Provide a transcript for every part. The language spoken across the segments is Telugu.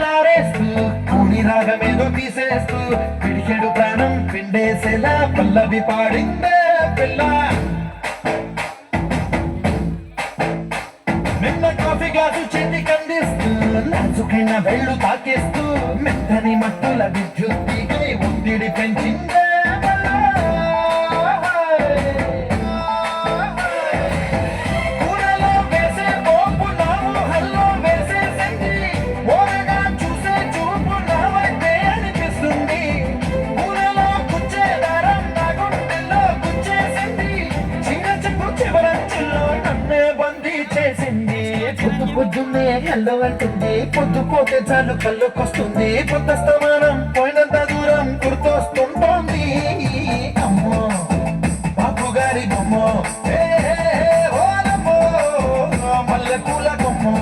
తెల్లారేస్తూ కూని రాగమేదో తీసేస్తూ పిడికెడు ప్రాణం పిండేసేలా పల్లవి పాడిందే పిల్ల. నిన్న కాఫీ గ్లాసు చేతికి అందిస్తూ నాజుకైన వెళ్ళు తాకేస్తూ మెత్తని మట్టుల విద్యుత్తికై ఒత్తిడి పెంచిందే. పొద్దున్నే హెల్లో అంటుంది, పొద్దు పోతే చాలు కళ్ళొకొస్తుంది, కొత్త స్థమానం పోయినంత దూరం గుర్తొస్తుంటోంది. అమ్మో బాపు గారి బొమ్మో ఓలమ్మో మల్లె పూల బొమ్మో.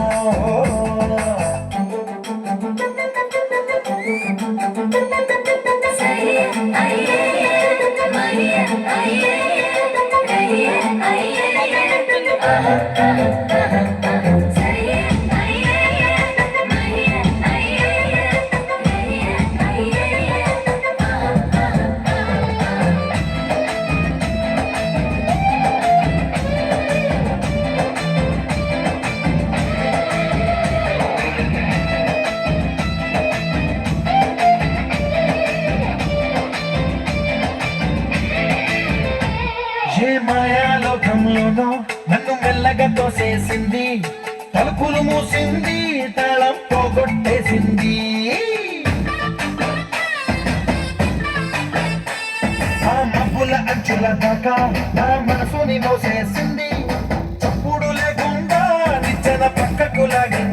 ఏ మాయాలోకంలోనో నన్ను మెల్లగా తోసేసింది, తలుపులు మూసింది, తాళం పోగొట్టేసింది. ఆ మబ్బుల అంచుల దాకా నా మనసుని మోసేసింది, చప్పుడు లేకుండా నిచ్చెన పక్కకు లాగింది.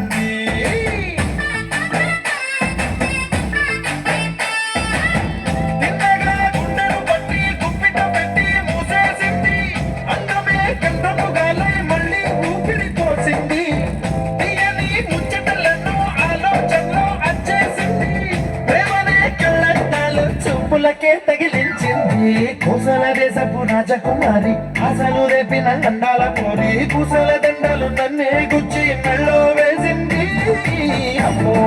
తగిలించింది కుశల దేశపు రాజకుమారి, అసలు రేపిన అందాల పోరి, కుశల దండలు నన్నే గుచ్చి మెళ్ళో వేసింది. అమ్మో